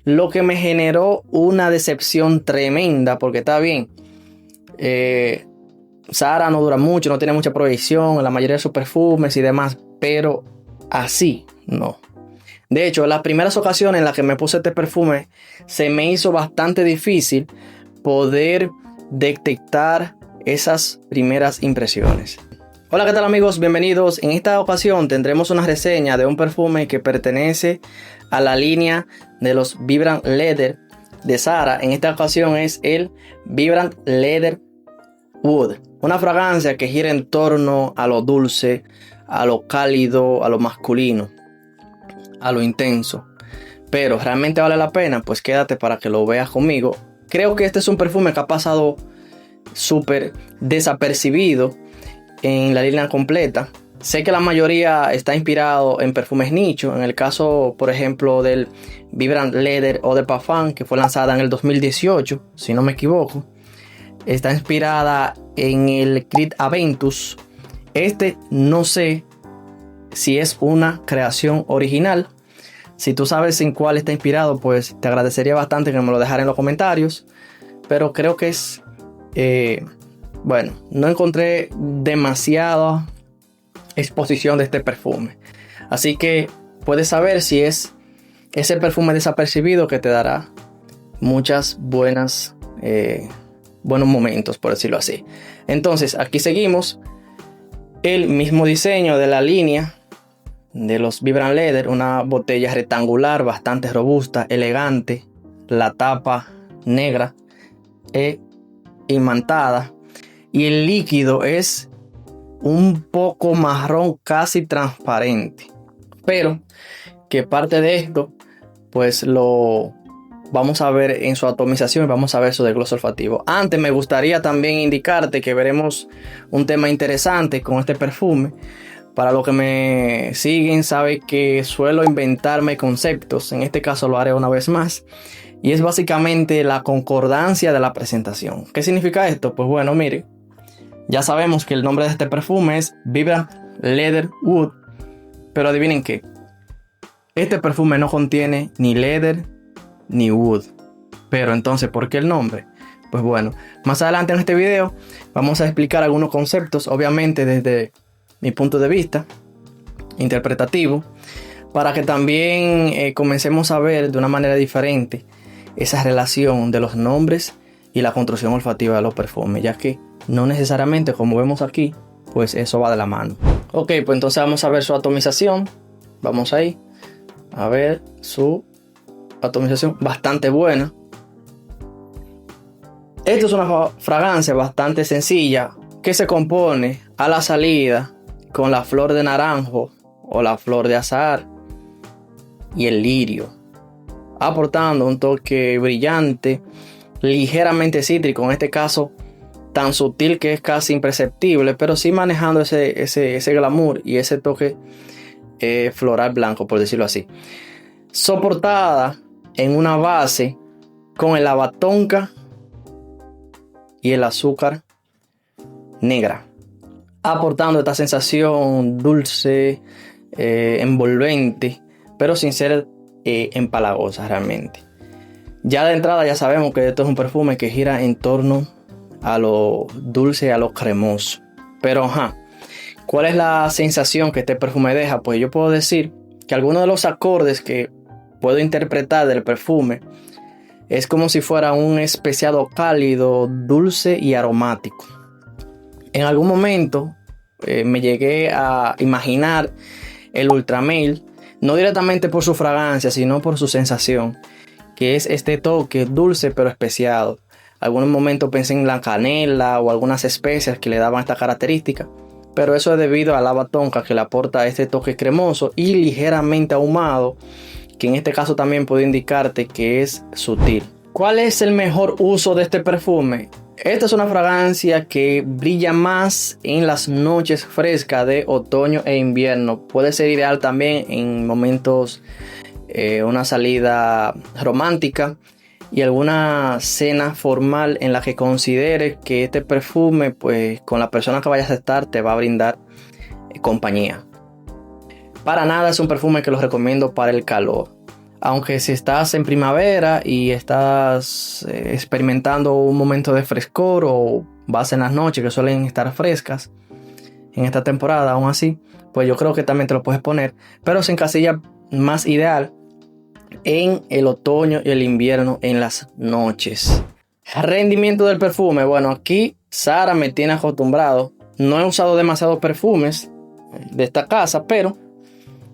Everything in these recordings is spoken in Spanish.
lo que me generó una decepción tremenda, porque está bien, Zara no dura mucho, no tiene mucha proyección en la mayoría de sus perfumes y demás, pero así no. De hecho, las primeras ocasiones en las que me puse este perfume se me hizo bastante difícil poder detectar esas primeras impresiones. Hola, ¿qué tal amigos? Bienvenidos. En esta ocasión tendremos una reseña de un perfume que pertenece a la línea de los Vibrant Leather de Zara. En esta ocasión es el Vibrant Leather Wood. Una fragancia que gira en torno a lo dulce, a lo cálido, a lo masculino, a lo intenso. Pero ¿realmente vale la pena? Pues quédate para que lo veas conmigo. Creo que este es un perfume que ha pasado súper desapercibido en la línea completa. Sé que la mayoría está inspirado en perfumes nicho. En el caso, por ejemplo, del Vibrant Leather Eau de Parfum, que fue lanzada en el 2018, si no me equivoco, está inspirada en el Creed Aventus. Este no sé si es una creación original. Si tú sabes en cuál está inspirado, pues te agradecería bastante que me lo dejaras en los comentarios. Pero creo que es... bueno, no encontré demasiada exposición de este perfume. Así que puedes saber si es ese perfume desapercibido que te dará muchas buenos momentos, por decirlo así. Entonces, aquí seguimos. El mismo diseño de la línea de los Vibrant Leather. Una botella rectangular, bastante robusta, elegante. La tapa negra imantada. Y el líquido es un poco marrón, casi transparente. Pero que parte de esto, pues lo vamos a ver en su atomización y vamos a ver su desglose olfativo. Antes me gustaría también indicarte que veremos un tema interesante con este perfume. Para los que me siguen, saben que suelo inventarme conceptos. En este caso lo haré una vez más. Y es básicamente la concordancia de la presentación. ¿Qué significa esto? Pues bueno, mire. Ya sabemos que el nombre de este perfume es Vibrant Leather Wood. Pero adivinen qué. Este perfume no contiene ni leather ni wood. Pero entonces, ¿por qué el nombre? Pues bueno, más adelante en este video vamos a explicar algunos conceptos, obviamente desde mi punto de vista interpretativo, para que también comencemos a ver de una manera diferente esa relación de los nombres y la construcción olfativa de los perfumes, ya que no necesariamente, como vemos aquí, pues eso va de la mano. Ok, pues entonces vamos a ver su atomización. Vamos ahí a ver su atomización, bastante buena. Esto es una fragancia bastante sencilla que se compone a la salida con la flor de naranjo o la flor de azahar y el lirio, aportando un toque brillante, ligeramente cítrico, en este caso tan sutil que es casi imperceptible, pero sí manejando ese glamour y ese toque floral blanco, por decirlo así, soportada en una base con el lavatonka y el azúcar negra, aportando esta sensación dulce, envolvente, pero sin ser empalagosa realmente. Ya de entrada ya sabemos que esto es un perfume que gira en torno a lo dulce, a lo cremoso. Pero ¿cuál es la sensación que este perfume deja? Pues yo puedo decir que algunos de los acordes que puedo interpretar del perfume es como si fuera un especiado cálido, dulce y aromático. En algún momento me llegué a imaginar el Ultramale, no directamente por su fragancia, sino por su sensación, que es este toque dulce pero especiado. Algunos momentos pensé en la canela o algunas especias que le daban esta característica, pero eso es debido a la lavatonka, que le aporta este toque cremoso y ligeramente ahumado, que en este caso también puede indicarte que es sutil. ¿Cuál es el mejor uso de este perfume? Esta es una fragancia que brilla más en las noches frescas de otoño e invierno. Puede ser ideal también en momentos, una salida romántica y alguna cena formal en la que consideres que este perfume, pues con la persona que vayas a estar, te va a brindar compañía. Para nada es un perfume que lo recomiendo para el calor. Aunque si estás en primavera y estás experimentando un momento de frescor o vas en las noches que suelen estar frescas en esta temporada, aún así, pues yo creo que también te lo puedes poner, pero se encasilla más ideal en el otoño y el invierno en las noches. Rendimiento del perfume. Bueno, aquí Sara me tiene acostumbrado. No he usado demasiados perfumes de esta casa, pero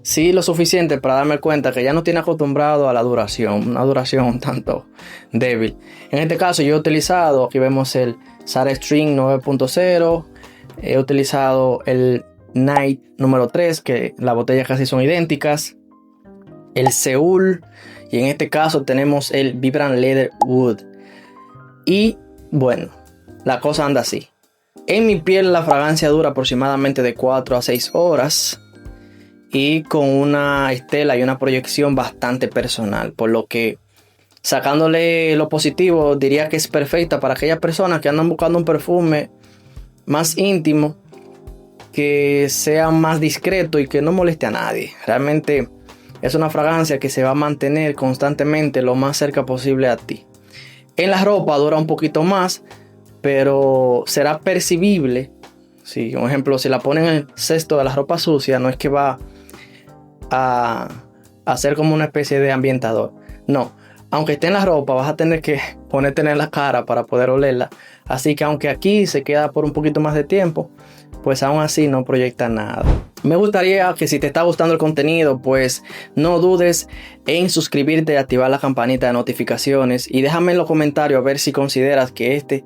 sí lo suficiente para darme cuenta que ya no tiene acostumbrado a la duración, una duración un tanto débil. En este caso yo he utilizado, aquí vemos el Sara String 9.0, he utilizado el Night número 3, que las botellas casi son idénticas, el Seoul, y en este caso tenemos el Vibrant Leather Wood. Y bueno, la cosa anda así. En mi piel la fragancia dura aproximadamente de 4 a 6 horas y con una estela y una proyección bastante personal, por lo que sacándole lo positivo diría que es perfecta para aquellas personas que andan buscando un perfume más íntimo, que sea más discreto y que no moleste a nadie. Realmente es una fragancia que se va a mantener constantemente lo más cerca posible a ti. En la ropa dura un poquito más, pero será percibible. Si, por ejemplo, si la ponen en el cesto de la ropa sucia, no es que va a hacer como una especie de ambientador. No, aunque esté en la ropa, vas a tener que ponerte en la cara para poder olerla. Así que aunque aquí se queda por un poquito más de tiempo, pues aún así no proyecta nada. Me gustaría que si te está gustando el contenido, pues no dudes en suscribirte y activar la campanita de notificaciones. Y déjame en los comentarios a ver si consideras que este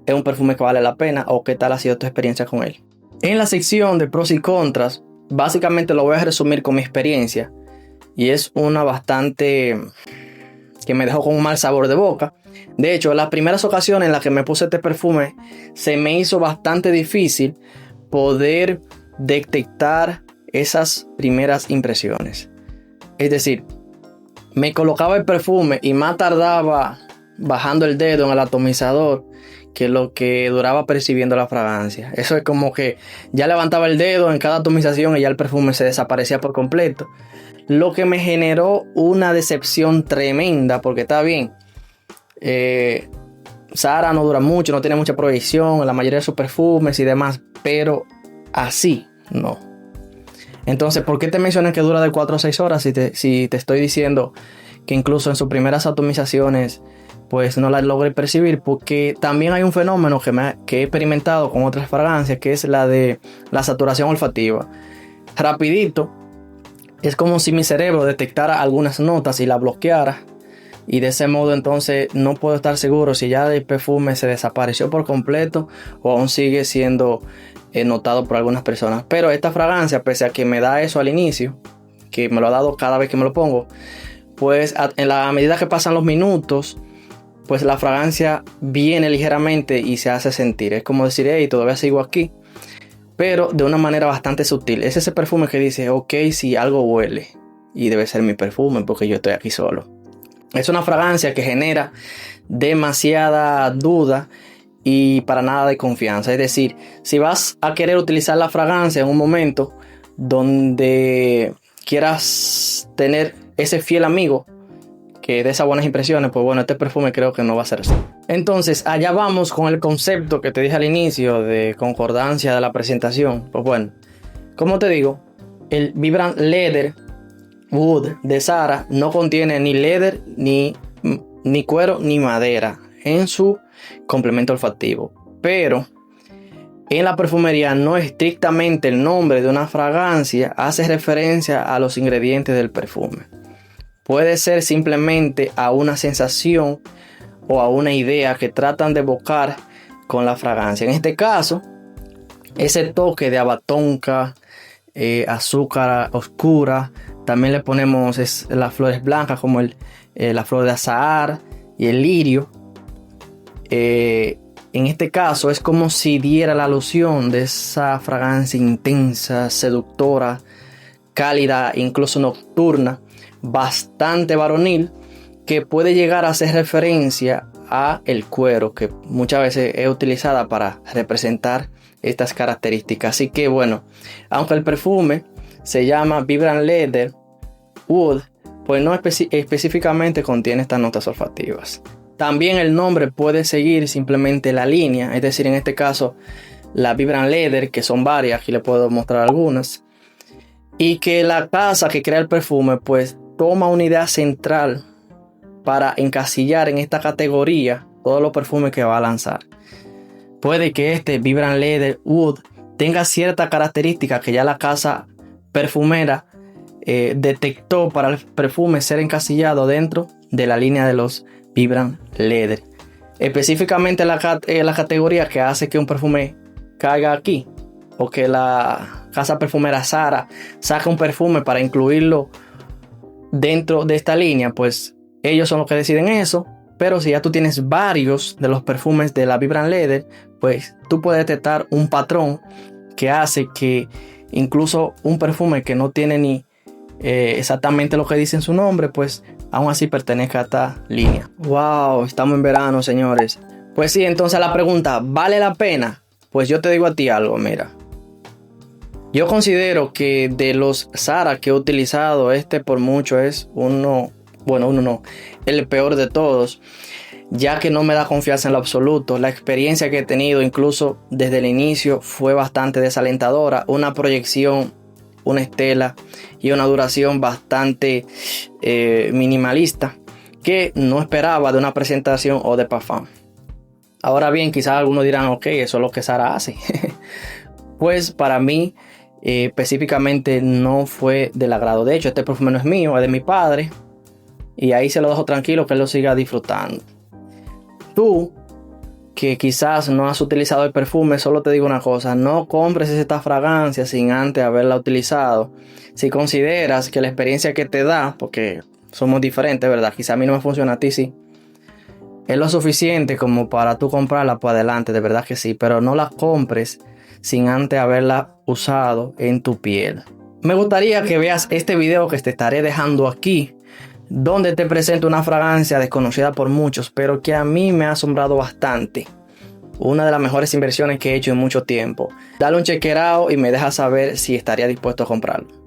es un perfume que vale la pena o qué tal ha sido tu experiencia con él. En la sección de pros y contras, básicamente lo voy a resumir con mi experiencia. Y es una bastante que me dejó con un mal sabor de boca. De hecho, las primeras ocasiones en las que me puse este perfume, se me hizo bastante difícil poder detectar esas primeras impresiones. Es decir, me colocaba el perfume y más tardaba bajando el dedo en el atomizador que lo que duraba percibiendo la fragancia. Eso es como que ya levantaba el dedo en cada atomización y ya el perfume se desaparecía por completo. Lo que me generó una decepción tremenda, porque está bien, Sara no dura mucho, no tiene mucha proyección en la mayoría de sus perfumes y demás, pero así no. Entonces, ¿por qué te mencioné que dura de 4 a 6 horas si te estoy diciendo que incluso en sus primeras atomizaciones pues no las logré percibir? Porque también hay un fenómeno que he experimentado con otras fragancias, que es la de la saturación olfativa. Rapidito, es como si mi cerebro detectara algunas notas y las bloqueara. Y de ese modo entonces no puedo estar seguro si ya el perfume se desapareció por completo o aún sigue siendo notado por algunas personas. Pero esta fragancia, pese a que me da eso al inicio, que me lo ha dado cada vez que me lo pongo, pues en la medida que pasan los minutos, pues la fragancia viene ligeramente y se hace sentir. Es como decir, hey, todavía sigo aquí, pero de una manera bastante sutil. Es ese perfume que dice, ok, si algo huele y debe ser mi perfume porque yo estoy aquí solo. Es una fragancia que genera demasiada duda y para nada de confianza. Es decir, si vas a querer utilizar la fragancia en un momento donde quieras tener ese fiel amigo que dé esas buenas impresiones, pues bueno, este perfume creo que no va a ser así. Entonces, allá vamos con el concepto que te dije al inicio de concordancia de la presentación. Pues bueno, como te digo, el Vibrant Leather Wood de Sara no contiene ni leather, ni cuero, ni madera en su complemento olfativo. Pero en la perfumería no estrictamente el nombre de una fragancia hace referencia a los ingredientes del perfume. Puede ser simplemente a una sensación o a una idea que tratan de evocar con la fragancia. En este caso, ese toque de abatonca, azúcar oscura. También le ponemos las flores blancas como la flor de azahar y el lirio. En este caso es como si diera la alusión de esa fragancia intensa, seductora, cálida, incluso nocturna, bastante varonil, que puede llegar a hacer referencia a el cuero, que muchas veces es utilizada para representar estas características. Así que bueno, aunque el perfume se llama Vibrant Leather Wood, pues no específicamente contiene estas notas olfativas. También el nombre puede seguir simplemente la línea, es decir, en este caso la Vibrant Leather, que son varias, aquí les puedo mostrar algunas, y que la casa que crea el perfume pues toma una idea central para encasillar en esta categoría todos los perfumes que va a lanzar. Puede que este Vibrant Leather Wood tenga ciertas características que ya la casa perfumera detectó para el perfume ser encasillado dentro de la línea de los Vibrant Leather. Específicamente la categoría que hace que un perfume caiga aquí, o que la casa perfumera Zara saque un perfume para incluirlo dentro de esta línea, pues ellos son los que deciden eso. Pero si ya tú tienes varios de los perfumes de la Vibrant Leather, pues tú puedes detectar un patrón que hace que incluso un perfume que no tiene ni exactamente lo que dice en su nombre, pues aún así pertenezca a esta línea. Wow, estamos en verano, señores. Pues sí, entonces la pregunta, ¿vale la pena? Pues yo te digo a ti algo, mira. Yo considero que de los Zara que he utilizado, este por mucho es el peor de todos, ya que no me da confianza en lo absoluto. La experiencia que he tenido, incluso desde el inicio, fue bastante desalentadora. Una proyección, una estela y una duración bastante minimalista, que no esperaba de una presentación o de parfum. Ahora bien, quizás algunos dirán, ok, eso es lo que Zara hace. Pues para mí específicamente no fue del agrado. De hecho, este perfume no es mío, es de mi padre. Y ahí se lo dejo tranquilo, que él lo siga disfrutando. Tú, que quizás no has utilizado el perfume, solo te digo una cosa: no compres esta fragancia sin antes haberla utilizado. Si consideras que la experiencia que te da, porque somos diferentes, ¿verdad? Quizás a mí no me funciona, a ti sí, es lo suficiente como para tú comprarla, pues adelante, de verdad que sí. Pero no la compres sin antes haberla usado en tu piel. Me gustaría que veas este video que te estaré dejando aquí, donde te presento una fragancia desconocida por muchos, pero que a mí me ha asombrado bastante. Una de las mejores inversiones que he hecho en mucho tiempo. Dale un check it out y me dejas saber si estaría dispuesto a comprarlo.